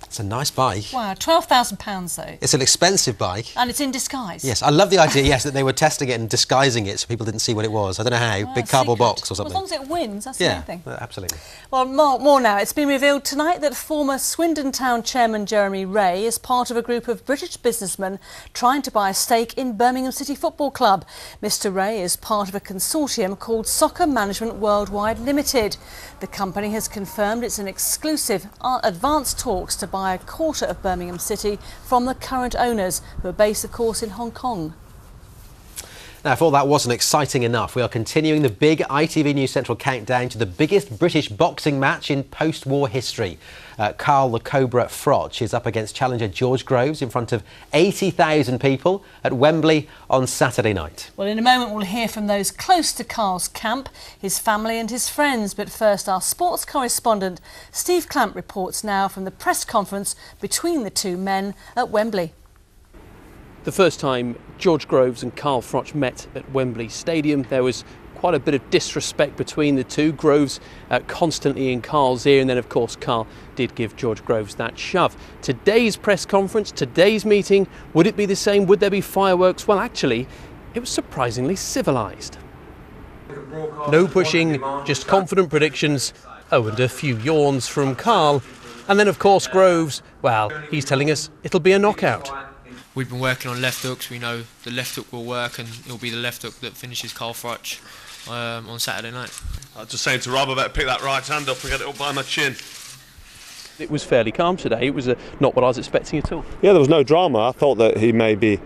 It's a nice bike. Wow, £12,000 though. It's an expensive bike. And it's in disguise. Yes, I love the idea, yes, that they were testing it and disguising it so people didn't see what it was. I don't know how, big cardboard box or something. Well, as long as it wins, that's the main thing. Yeah, absolutely. Well, more now. It's been revealed tonight that former Swindon Town Chairman Jeremy Ray is part of a group of British businessmen trying to buy a stake in Birmingham City Football Club. Mr Ray is part of a consortium called Soccer Management Worldwide Limited. The company has confirmed it's in exclusive advanced talks to buy a quarter of Birmingham City from the current owners, who are based, of course, in Hong Kong. Now, if all that wasn't exciting enough, we are continuing the big ITV News Central countdown to the biggest British boxing match in post-war history. Carl the Cobra Froch is up against challenger George Groves in front of 80,000 people at Wembley on Saturday night. Well, in a moment we'll hear from those close to Carl's camp, his family and his friends. But first, our sports correspondent Steve Clamp reports now from the press conference between the two men at Wembley. The first time George Groves and Carl Froch met at Wembley Stadium, there was quite a bit of disrespect between the two. Groves constantly in Carl's ear, and then of course Carl did give George Groves that shove. Today's press conference, today's meeting, would it be the same? Would there be fireworks? Well, actually, it was surprisingly civilised. No pushing, just confident predictions. Oh, and a few yawns from Carl. And then of course Groves, well, he's telling us it'll be a knockout. We've been working on left hooks. We know the left hook will work, and it'll be the left hook that finishes Carl Froch on Saturday night. I was just saying to Rob, I better pick that right hand up and get it up by my chin. It was fairly calm today. It was not what I was expecting at all. Yeah, there was no drama. I thought that he maybe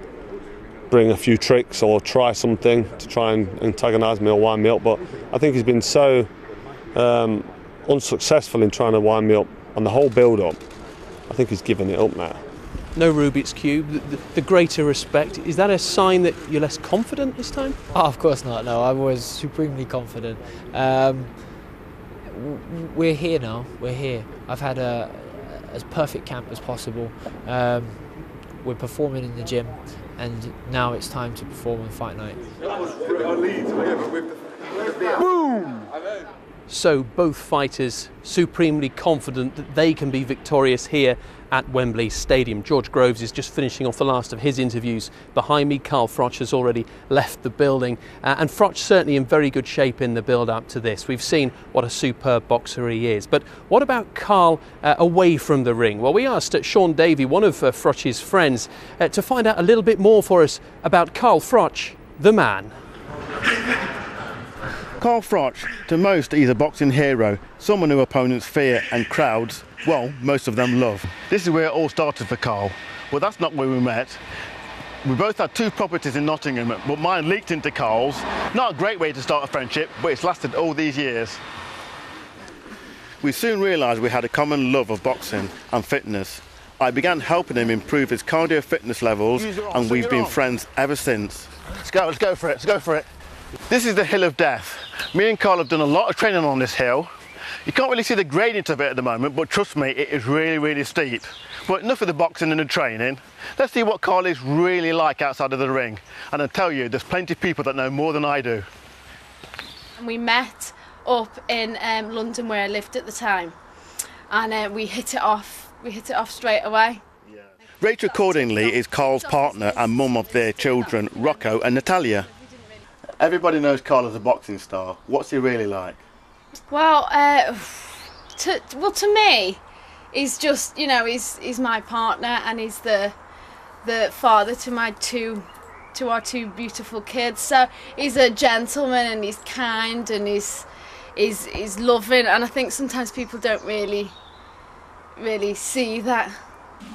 bring a few tricks or try something to try and antagonise me or wind me up, but I think he's been so unsuccessful in trying to wind me up on the whole build-up. I think he's given it up now. No Rubik's Cube, the greater respect. Is that a sign that you're less confident this time? Oh, of course not, no. I was supremely confident. We're here now, we're here. I've had as perfect camp as possible. We're performing in the gym, and now it's time to perform on fight night. Boom! So both fighters supremely confident that they can be victorious here at Wembley Stadium. George Groves is just finishing off the last of his interviews behind me. Carl Froch has already left the building, and Froch certainly in very good shape in the build-up to this. We've seen what a superb boxer he is. But what about Carl away from the ring? Well, we asked Sean Davey, one of Froch's friends, to find out a little bit more for us about Carl Froch, the man. Carl Froch, to most, he's a boxing hero, someone who opponents fear and crowds, well, most of them love. This is where it all started for Carl. Well, that's not where we met. We both had two properties in Nottingham, but mine leaked into Carl's. Not a great way to start a friendship, but it's lasted all these years. We soon realised we had a common love of boxing and fitness. I began helping him improve his cardio fitness levels, and we've been friends ever since. Let's go for it. This is the Hill of Death. Me and Carl have done a lot of training on this hill. You can't really see the gradient of it at the moment, but trust me, it is really, really steep. But enough of the boxing and the training. Let's see what Carl is really like outside of the ring. And I'll tell you, there's plenty of people that know more than I do. And we met up in London, where I lived at the time, and we hit it off. We hit it off straight away. Yeah. Rachel accordingly is Carl's partner and mum of their children, Rocco and Natalia. Everybody knows Carl as a boxing star. What's he really like? Well, to me, he's just, you know, he's my partner, and he's the father to our two beautiful kids. So he's a gentleman, and he's kind, and he's loving, and I think sometimes people don't really see that.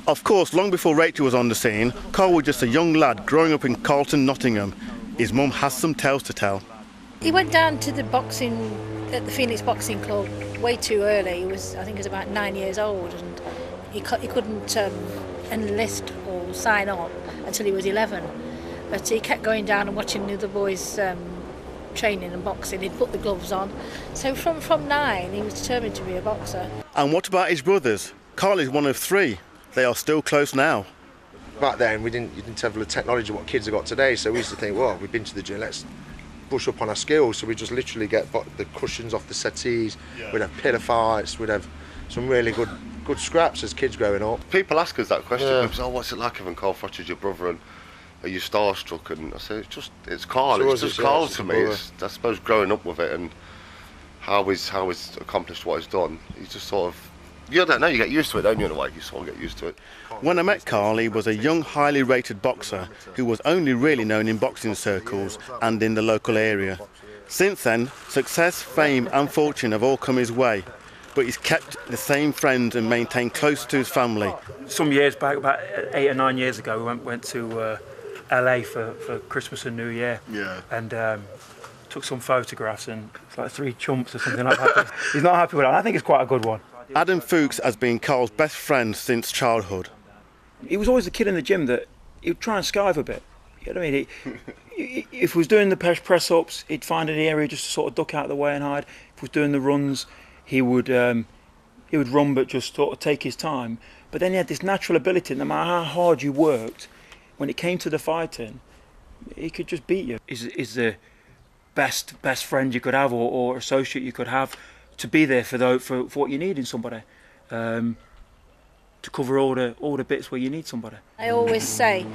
Of course, long before Rachel was on the scene, Carl was just a young lad growing up in Carlton, Nottingham. His mum has some tales to tell. He went down to the boxing at the Phoenix Boxing Club way too early. I think he was about 9 years old, and he couldn't enlist or sign on until he was 11. But he kept going down and watching the other boys training and boxing. He'd put the gloves on. So from 9, he was determined to be a boxer. And what about his brothers? Carl is one of 3. They are still close now. Back then, you didn't have the technology what kids have got today, so we used to think, well, we've been to the gym, let's brush up on our skills. So we just literally get the cushions off the settees, we'd have pillar fights, we'd have some really good good scraps as kids growing up. People ask us that question. Yeah. Because, what's it like having Carl Froch as your brother, and are you starstruck? And I say, it's Carl. It's just Carl to me. It's, I suppose growing up with it and how he's accomplished what he's done. He's just sort of, you don't know, you get used to it, don't you, in a way? You sort of get used to it. When I met Carl, he was a young, highly rated boxer who was only really known in boxing circles and in the local area. Since then, success, fame and fortune have all come his way, but he's kept the same friends and maintained close to his family. Some years back, about 8 or 9 years ago, we went to LA for Christmas and New Year. Yeah. And took some photographs, and it's like 3 chumps or something like that. He's not happy with that. I think it's quite a good one. Adam Fuchs has been Carl's best friend since childhood. He was always the kid in the gym that he would try and skive a bit. You know what I mean? If he was doing the press-ups, he'd find an area just to sort of duck out of the way and hide. If he was doing the runs, he would run but just sort of take his time. But then he had this natural ability, no matter how hard you worked, when it came to the fighting, he could just beat you. Is the best friend you could have or associate you could have, to be there for what you need in somebody, to cover all the bits where you need somebody. I always say,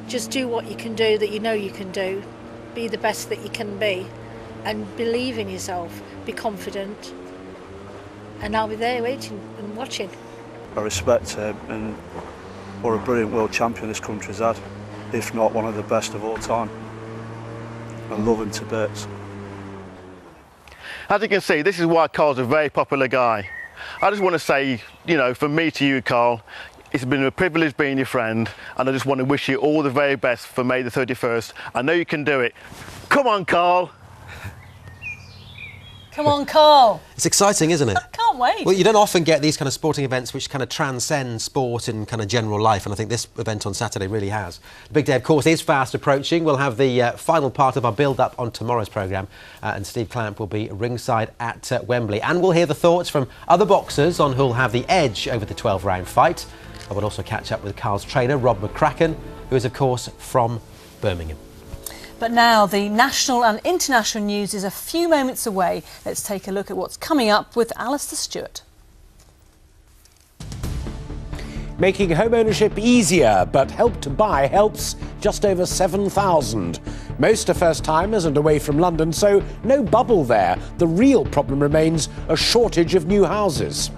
just do what you can do that you know you can do, be the best that you can be, and believe in yourself, be confident, and I'll be there waiting and watching. I respect him, and what a brilliant world champion this country's had, if not one of the best of all time. I love him to bits. As you can see, this is why Carl's a very popular guy. I just want to say, you know, from me to you, Carl, it's been a privilege being your friend, and I just want to wish you all the very best for May the 31st. I know you can do it. Come on, Carl. Come on, Carl. It's exciting, isn't it? I can't wait. Well, you don't often get these kind of sporting events which kind of transcend sport and kind of general life, and I think this event on Saturday really has. The big day, of course, is fast approaching. We'll have the final part of our build-up on tomorrow's programme, and Steve Clamp will be ringside at Wembley. And we'll hear the thoughts from other boxers on who'll have the edge over the 12-round fight. I will also catch up with Carl's trainer, Rob McCracken, who is, of course, from Birmingham. But now the national and international news is a few moments away. Let's take a look at what's coming up with Alistair Stewart. Making home ownership easier, but Help to Buy helps just over 7,000. Most are first-timers and away from London, so no bubble there. The real problem remains a shortage of new houses.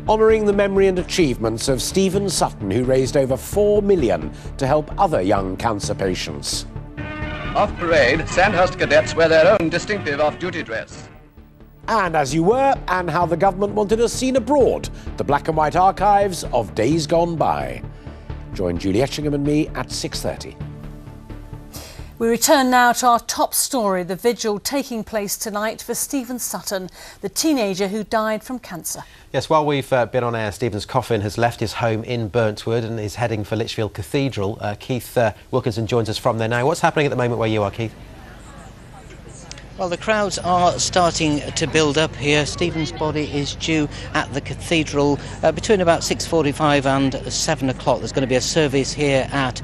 Honouring the memory and achievements of Stephen Sutton, who raised over $4 million to help other young cancer patients. Off parade, Sandhurst cadets wear their own distinctive off-duty dress. And As You Were, and how the government wanted us seen abroad, the black and white archives of days gone by. Join Julie Etchingham and me at 6:30. We return now to our top story, the vigil taking place tonight for Stephen Sutton, the teenager who died from cancer. Yes, while we've been on air, Stephen's coffin has left his home in Burntwood and is heading for Lichfield Cathedral. Keith Wilkinson joins us from there now. What's happening at the moment where you are, Keith? Well, the crowds are starting to build up here. Stephen's body is due at the cathedral between about 6:45 and 7 o'clock. There's going to be a service here at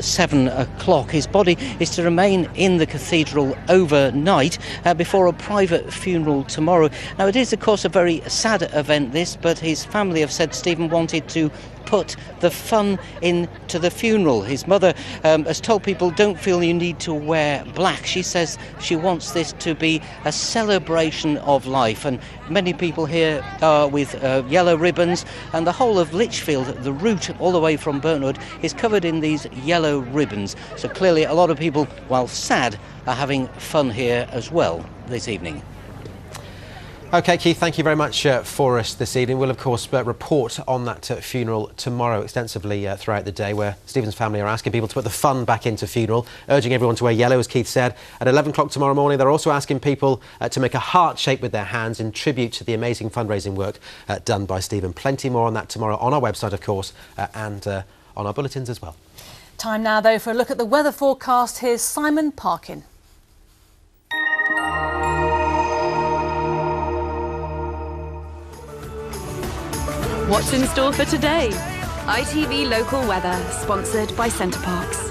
7 o'clock. His body is to remain in the cathedral overnight before a private funeral tomorrow. Now, it is, of course, a very sad event, this, but his family have said Stephen wanted to put the fun into the funeral. His mother has told people, don't feel you need to wear black. She says she wants this to be a celebration of life, and many people here are with yellow ribbons, and the whole of Lichfield, the route all the way from Burntwood, is covered in these yellow ribbons. So clearly a lot of people, while sad, are having fun here as well this evening. OK, Keith, thank you very much for us this evening. We'll, of course, report on that funeral tomorrow extensively throughout the day, where Stephen's family are asking people to put the fun back into funeral, urging everyone to wear yellow, as Keith said. At 11 o'clock tomorrow morning, they're also asking people to make a heart shape with their hands in tribute to the amazing fundraising work done by Stephen. Plenty more on that tomorrow on our website, of course, and on our bulletins as well. Time now, though, for a look at the weather forecast. Here's Simon Parkin. What's in store for today? ITV Local Weather, sponsored by CenterParcs.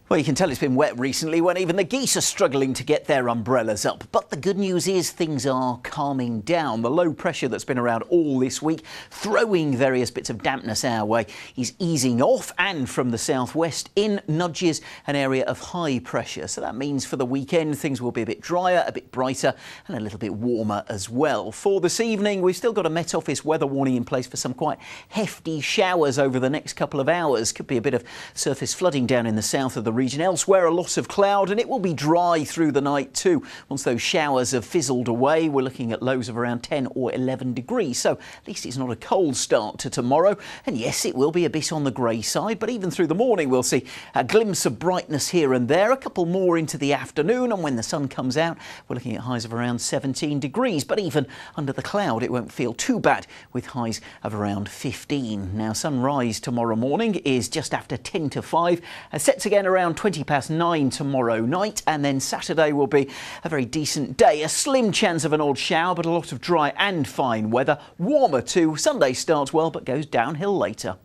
Well, you can tell it's been wet recently when even the geese are struggling to get their umbrellas up. But the good news is things are calming down. The low pressure that's been around all this week, throwing various bits of dampness our way, is easing off, and from the southwest in nudges an area of high pressure. So that means for the weekend things will be a bit drier, a bit brighter and a little bit warmer as well. For this evening, we've still got a Met Office weather warning in place for some quite hefty showers over the next couple of hours. Could be a bit of surface flooding down in the south of the region. Elsewhere, a lot of cloud, and it will be dry through the night too. Once those showers have fizzled away, we're looking at lows of around 10 or 11 degrees. So at least it's not a cold start to tomorrow. And yes, it will be a bit on the grey side, but even through the morning we'll see a glimpse of brightness here and there, a couple more into the afternoon, and when the sun comes out we're looking at highs of around 17 degrees. But even under the cloud it won't feel too bad, with highs of around 15. Now, sunrise tomorrow morning is just after 10 to 5, and sets again around 9 tomorrow night, and then Saturday will be a very decent day. A slim chance of an odd shower, but a lot of dry and fine weather. Warmer too. Sunday starts well but goes downhill later.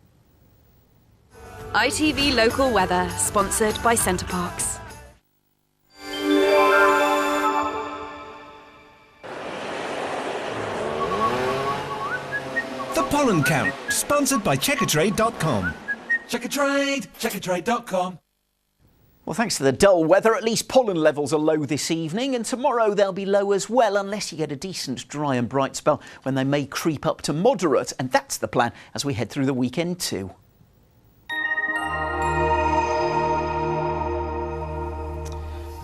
ITV Local Weather, sponsored by CenterParcs. The Pollen Count, sponsored by Checkatrade.com. Checkatrade.com. Well, thanks to the dull weather, at least pollen levels are low this evening, and tomorrow they'll be low as well, unless you get a decent dry and bright spell when they may creep up to moderate, and that's the plan as we head through the weekend too.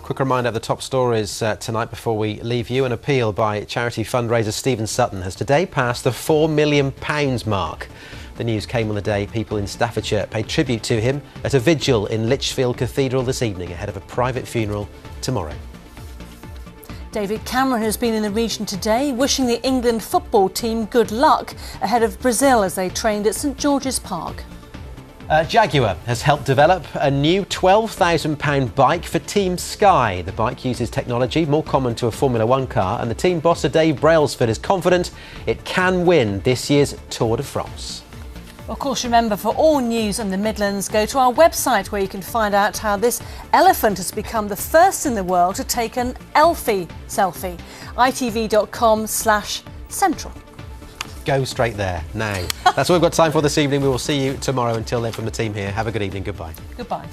Quick reminder of the top stories tonight before we leave you. An appeal by charity fundraiser Stephen Sutton has today passed the £4 million mark. The news came on the day people in Staffordshire paid tribute to him at a vigil in Lichfield Cathedral this evening ahead of a private funeral tomorrow. David Cameron has been in the region today, wishing the England football team good luck ahead of Brazil as they trained at St George's Park. Jaguar has helped develop a new £12,000 bike for Team Sky. The bike uses technology more common to a Formula One car, and the team boss Dave Brailsford is confident it can win this year's Tour de France. Of course, remember, for all news on the Midlands, go to our website where you can find out how this elephant has become the first in the world to take an Elfie selfie. ITV.com/central. Go straight there now. That's all we've got time for this evening. We will see you tomorrow. Until then, from the team here, have a good evening. Goodbye. Goodbye.